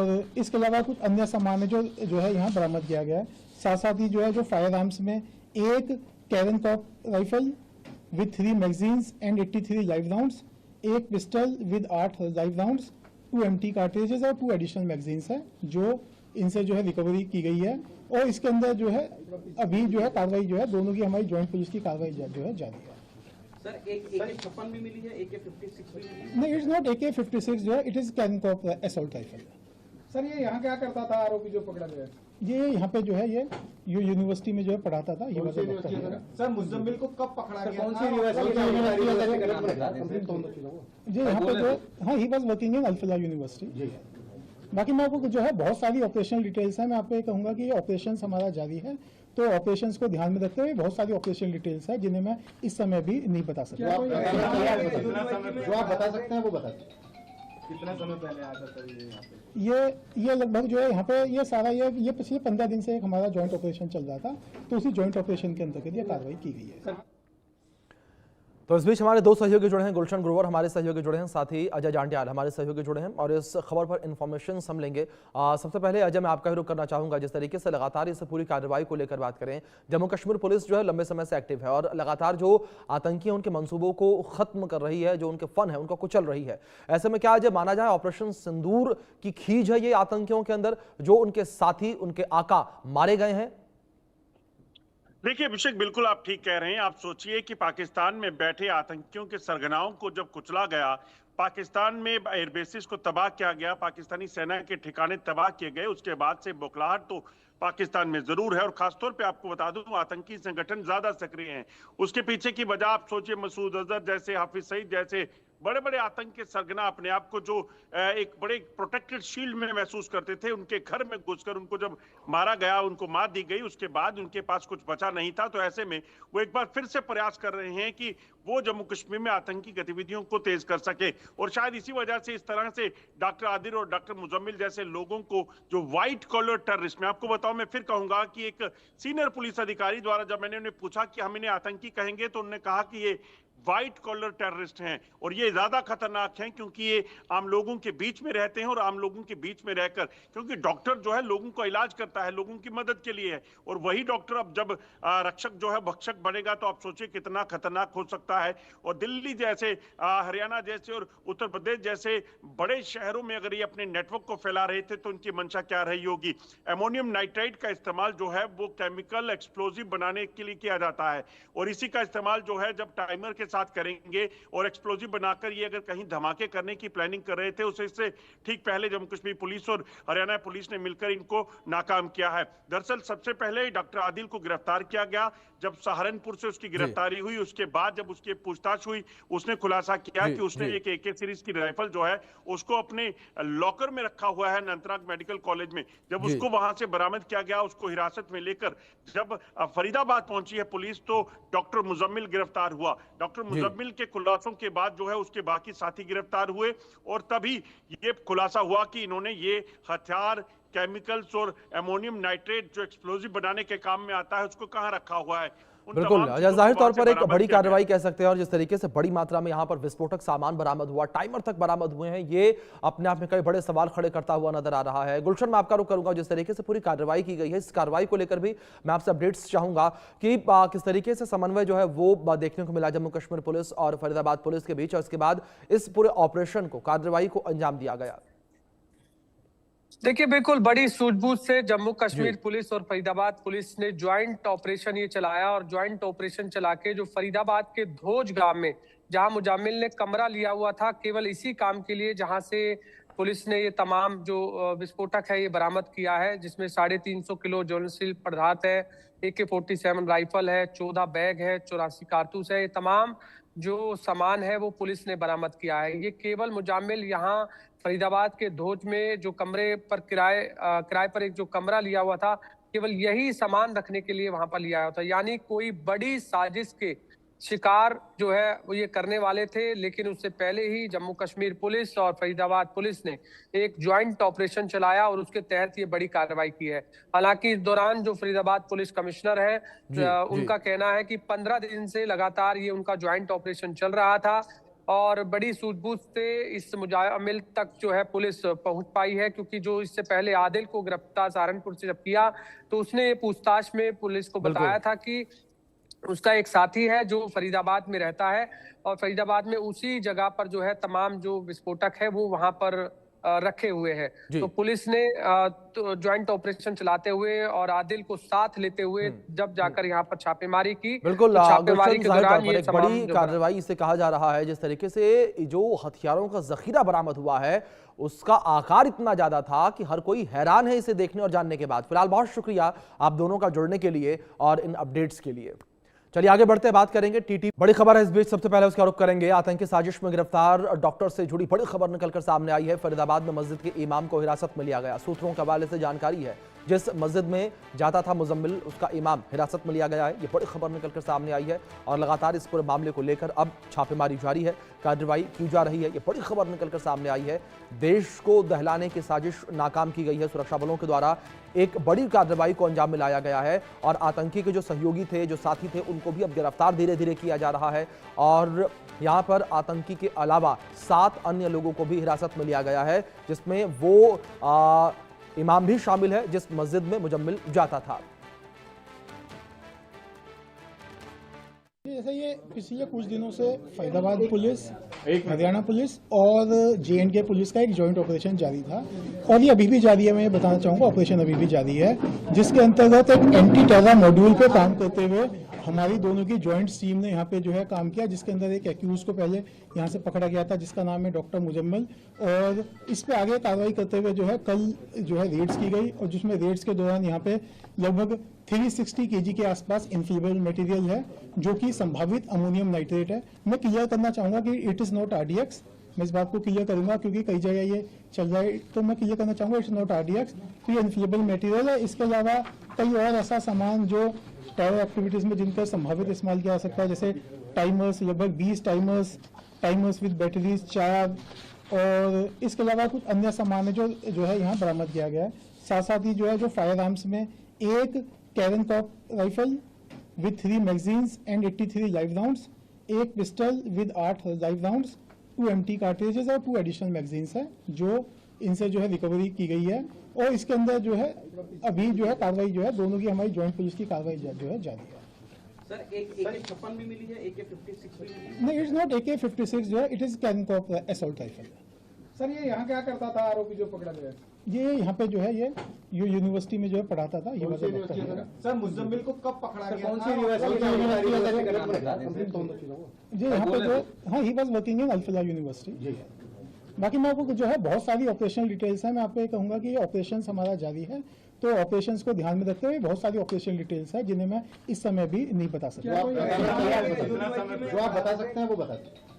और इसके अलावा कुछ अन्य सामान है जो है यहाँ बरामद किया गया है। साथ साथ ही जो है जो फायर आर्म्स में एक Krinkov rifle with 3 magazines and 83 live rounds, एक pistol with 8 live rounds, 2 empty cartridges और 2 एडिशनल मैगजीन्स है जो इनसे जो है रिकवरी की गई है। और इसके अंदर जो है अभी जो है कार्रवाई जो है दोनों की हमारी जॉइंट पुलिस की कार्रवाई जो है जारी है। सर एक AK-56 भी मिली है, AK-56 भी मिली है? नहीं, इट्स नॉट AK-56 जो है, इट इज कैरन कॉप असॉल्ट राइफल। सर ये यहाँ क्या करता था आरोपी जो पकड़ा गया? ये यहाँ पे जो है ये यूनिवर्सिटी में जो है पढ़ाता था। ये सर मुजम्मिल को कब पकड़ा गया? कौन सी यूनिवर्सिटी? जी यहाँ पे जो हाँ he was working in Al-Falah university. बाकी मैं आपको जो है बहुत सारी ऑपरेशनल डिटेल्स हैं, मैं आपको ये कहूँगा कि ये ऑपरेशन हमारा जारी है, तो ऑपरेशंस को ध्यान में रखते हुए बहुत सारी ऑपरेशनल डिटेल्स है जिन्हें मैं इस समय भी नहीं बता सकता। जो आप बता सकते हैं वो बता सकते हैं। कितना समय पहले आया था सर ये यहाँ पे? ये लगभग जो है यहाँ पे ये सारा ये पिछले 15 दिन से एक हमारा जॉइंट ऑपरेशन चल रहा था, तो उसी जॉइंट ऑपरेशन के अंतर्गत ये कार्रवाई की गई है। तो इस बीच हमारे 2 सहयोगी जुड़े हैं, गुलशन ग्रोवर हमारे सहयोगी जुड़े हैं, साथ ही अजय जांटियाल हमारे सहयोगी जुड़े हैं और इस खबर पर इन्फॉर्मेशन हम लेंगे। सबसे पहले अजय, मैं आपका ही रुख करना चाहूंगा, जिस तरीके से लगातार इस पूरी कार्रवाई को लेकर बात करें, जम्मू कश्मीर पुलिस जो है लंबे समय से एक्टिव है और लगातार जो आतंकी हैं उनके मंसूबों को खत्म कर रही है, जो उनके फन है उनको कुचल रही है। ऐसे में क्या अजय माना जाए ऑपरेशन सिंदूर की खींच है ये आतंकियों के अंदर, जो उनके साथी उनके आका मारे गए हैं? देखिए अभिषेक, बिल्कुल आप ठीक कह रहे हैं। आप सोचिए कि पाकिस्तान में बैठे आतंकियों के सरगनाओं को जब कुचला गया, पाकिस्तान में एयरबेसिस को तबाह किया गया, पाकिस्तानी सेना के ठिकाने तबाह किए गए, उसके बाद से बौखलाहट तो पाकिस्तान में जरूर है। और खासतौर पे आपको बता दूं, आतंकी संगठन ज्यादा सक्रिय हैं। उसके पीछे की वजह आप सोचिए, मसूद अजहर जैसे, हाफिज सईद जैसे बड़े बड़े आतंक के सरगना अपने आप को जो एक बड़े प्रोटेक्टेड शील्ड में महसूस करते थे, उनके घर में घुसकर उनको जब मारा गया, उनको मार दी गई, उसके बाद उनके पास कुछ बचा नहीं था। तो ऐसे में वो एक बार फिर से प्रयास कर रहे हैं कि वो जम्मू कश्मीर में आतंकी गतिविधियों को तेज कर सके। और शायद इसी वजह से इस तरह से डॉक्टर आदिल और डॉक्टर मुजम्मिल जैसे लोगों को, जो व्हाइट कॉलर टेररिस्ट, मैं आपको बताऊं, मैं फिर कहूंगा कि एक सीनियर पुलिस अधिकारी द्वारा जब मैंने उन्हें पूछा कि हम इन्हें आतंकी कहेंगे, तो उन्होंने कहा कि ये व्हाइट कॉलर टेररिस्ट हैं और ये ज्यादा खतरनाक हैं क्योंकि ये आम लोगों के बीच में रहते हैं और आम लोगों के बीच में रहकर, क्योंकि डॉक्टर जो है लोगों का इलाज करता है, लोगों की मदद के लिए है, और वही डॉक्टर अब जब रक्षक जो है भक्षक बनेगा, तो आप सोचिए कितना खतरनाक हो सकता है। और दिल्ली जैसे, हरियाणा जैसे और उत्तर प्रदेश जैसे बड़े शहरों में अगर ये अपने नेटवर्क को फैला रहे थे, तो उनकी मंशा क्या रही होगी। अमोनियम नाइट्राइड का इस्तेमाल जो है वो केमिकल एक्सप्लोजिव बनाने के लिए किया जाता है, और इसी का इस्तेमाल जो है जब टाइमर के साथ करेंगे और एक्सप्लोजिव बनाकर ये अगर कहीं धमाके करने की प्लानिंग कर रहे थे, उससे ठीक पहले जम्मू कश्मीर पुलिस और हरियाणा पुलिस ने मिलकर इनको नाकाम किया है। दरअसल सबसे पहले डॉक्टर आदिल को गिरफ्तार किया गया, जब सहारनपुर से उसकी गिरफ्तारी हुई, उसके बाद जब उसकी पूछताछ हुई, उसने खुलासा किया कि उसने एक AK सीरीज की राइफल जो है उसको अपने लॉकर में रखा हुआ है अनंतनाग मेडिकल कॉलेज में। जब उसको वहां से बरामद किया गया, उसको हिरासत में लेकर जब फरीदाबाद पहुंची है पुलिस, तो डॉक्टर मुजम्मिल गिरफ्तार हुआ। डॉक्टर मुजम्मिल के खुलासों के बाद जो है उसके बाकी साथी गिरफ्तार हुए, और तभी ये खुलासा हुआ कि इन्होंने ये हथियार, केमिकल्स और अमोनियम नाइट्रेट जो एक्सप्लोजिव बनाने के काम में आता है, उसको कहां रखा हुआ है। बिल्कुल, जाहिर तौर पर एक बड़ी कार्रवाई कह सकते हैं, और जिस तरीके से बड़ी मात्रा में यहाँ पर विस्फोटक सामान बरामद हुआ, टाइमर तक बरामद हुए हैं, ये अपने आप में कई बड़े सवाल खड़े करता हुआ नजर आ रहा है। गुलशन, मैं आपका रुख करूंगा, जिस तरीके से पूरी कार्रवाई की गई है, इस कार्रवाई को लेकर भी मैं आपसे अपडेट्स चाहूंगा कि किस तरीके से समन्वय जो है वो देखने को मिला जम्मू कश्मीर पुलिस और फरीदाबाद पुलिस के बीच, और इसके बाद इस पूरे ऑपरेशन को, कार्रवाई को अंजाम दिया गया। देखिए, बिल्कुल बड़ी सूझबूझ से जम्मू कश्मीर पुलिस और फरीदाबाद पुलिस ने ज्वाइंट ऑपरेशन ये चलाया, और ज्वाइंट ऑपरेशन चला के जो फरीदाबाद के धोज गांव में, जहां मुजामिल ने कमरा लिया हुआ था केवल इसी काम के लिए, जहां से पुलिस ने ये तमाम जो विस्फोटक है ये बरामद किया है, जिसमें 350 किलो ज्वलनशील पदार्थ है, AK-47 राइफल है, 14 बैग है, 84 कारतूस है। ये तमाम जो सामान है वो पुलिस ने बरामद किया है। ये केवल मुजामिल यहाँ फरीदाबाद के धोज में जो कमरे पर किराए पर एक जो कमरा लिया हुआ था, केवल यही सामान रखने के लिए वहां पर लिया हुआ था। यानी कोई बड़ी साजिश के शिकार जो है वो ये करने वाले थे, लेकिन उससे पहले ही जम्मू कश्मीर पुलिस और फरीदाबाद पुलिस ने एक ज्वाइंट ऑपरेशन चलाया और उसके तहत ये बड़ी कार्रवाई की है। हालांकि इस दौरान जो फरीदाबाद पुलिस कमिश्नर है उनका कहना है कि 15 दिन से लगातार ये उनका ज्वाइंट ऑपरेशन चल रहा था, और बड़ी सूझबूझ से इस मुजामिल तक जो है पुलिस पहुंच पाई है, क्योंकि जो इससे पहले आदिल को गिरफ्तार सहारनपुर से जब किया तो उसने पूछताछ में पुलिस को बताया था कि उसका एक साथी है जो फरीदाबाद में रहता है और फरीदाबाद में उसी जगह पर जो है तमाम जो विस्फोटक है वो वहां पर रखे हुए हैं। तो पुलिस ने ज्वाइंट ऑपरेशन चलाते हुए और आदिल को साथ लेते हुए जब जाकर यहाँ पर छापेमारी की। बिल्कुल, तो छापेमारी के दौरान ये एक बड़ी कार्रवाई इसे कहा जा रहा है। जिस तरीके से जो हथियारों का जखीरा बरामद हुआ है उसका आकार इतना ज्यादा था कि हर कोई हैरान है इसे देखने और जानने के बाद। फिलहाल बहुत शुक्रिया आप दोनों का जुड़ने के लिए और इन अपडेट्स के लिए। चलिए आगे बढ़ते हैं, बात करेंगे टीटी। बड़ी खबर है इस बीच, सबसे पहले उसका रुख करेंगे। आतंकी साजिश में गिरफ्तार डॉक्टर से जुड़ी बड़ी खबर निकलकर सामने आई है। फरीदाबाद में मस्जिद के इमाम को हिरासत में लिया गया। सूत्रों के हवाले से जानकारी है जिस मस्जिद में जाता था मुजम्मिल, उसका इमाम हिरासत में लिया गया है। ये बड़ी खबर निकलकर सामने आई है और लगातार इस पूरे मामले को लेकर अब छापेमारी जारी है, कार्रवाई की जा रही है। ये बड़ी खबर निकलकर सामने आई है। देश को दहलाने की साजिश नाकाम की गई है। सुरक्षा बलों के द्वारा एक बड़ी कार्रवाई को अंजाम में लाया गया है और आतंकी के जो सहयोगी थे, जो साथी थे, उनको भी अब गिरफ्तार धीरे धीरे किया जा रहा है। और यहाँ पर आतंकी के अलावा 7 अन्य लोगों को भी हिरासत में लिया गया है, जिसमें वो इमाम भी शामिल है जिस मस्जिद में मुजम्मिल जाता था। जैसे ये पिछले कुछ दिनों से फरीदाबाद पुलिस, हरियाणा पुलिस और J&K पुलिस का एक जॉइंट ऑपरेशन जारी था और ये अभी भी जारी है। मैं ये बताना चाहूँगा, ऑपरेशन अभी भी जारी है, जिसके अंतर्गत एक एंटी टेरर मॉड्यूल पे काम करते हुए हमारी दोनों की जॉइंट टीम ने यहाँ पे जो है काम किया, जिसके अंदर एक एक्यूज को पहले यहाँ से पकड़ा गया था जिसका नाम है डॉक्टर मुजम्मिल, और इस पे आगे कार्रवाई करते हुए जो है कल जो है रेड्स की गई और जिसमें रेड्स के दौरान यहाँ पे लगभग 360 kg के आसपास इन्फ्लेमेबल मटेरियल है जो कि संभावित अमोनियम नाइट्रेट है। मैं क्लियर करना चाहूंगा कि इट इज नॉट RDX। मैं इस बात को क्लियर करूंगा क्योंकि कई जगह ये चल रहा है, तो मैं क्लियर करना चाहूंगा इट्स नॉट RDX। तो ये इन्फ्लेमेबल मटेरियल है। इसके अलावा कई और ऐसा सामान जो टेरर एक्टिविटीज में जिनका संभावित इस्तेमाल किया जा सकता है, जैसे टाइमर्स, लगभग 20 टाइमर्स विद बैटरीज 4, और इसके अलावा कुछ अन्य सामान है जो है यहाँ बरामद किया गया है। साथ साथ ही जो है जो फायर आर्म्स में एक Krinkov rifle with 3 magazines and 83 live rounds, एक pistol with 8 live rounds, 2 empty cartridges और 2 एडिशनल मैगजीन्स है जो इनसे जो है रिकवरी की गई है। और इसके अंदर जो है अभी जो है कार्रवाई जो है दोनों की हमारी ज्वाइंट पुलिस की कार्रवाई जो है जारी है। सर एक AK-56 भी मिली है, AK-56 भी मिली है? नहीं, इट्स नॉट AK-56 जो है, it is Krinkov assault rifle. Sir ये यहाँ क्या करता था आरोपी जो पकड़ा गया? ये यहाँ पे जो है ये यूनिवर्सिटी में जो है पढ़ाता था। ये सर मुजम्मिल को कब पकड़ा गया? कौन सी जी यहाँ पे जो, हाँ, he was working in Al-Falah university. बाकी मैं आपको जो है बहुत सारी ऑपरेशनल डिटेल्स हैं, मैं आपको ये कहूँगा कि ये ऑपरेशंस हमारा जारी है, तो ऑपरेशंस को ध्यान में रखते हुए बहुत सारी ऑपरेशनल डिटेल्स हैं जिन्हें मैं इस समय भी नहीं बता सकता। जो आप बता सकते हैं वो बता सकते हैं।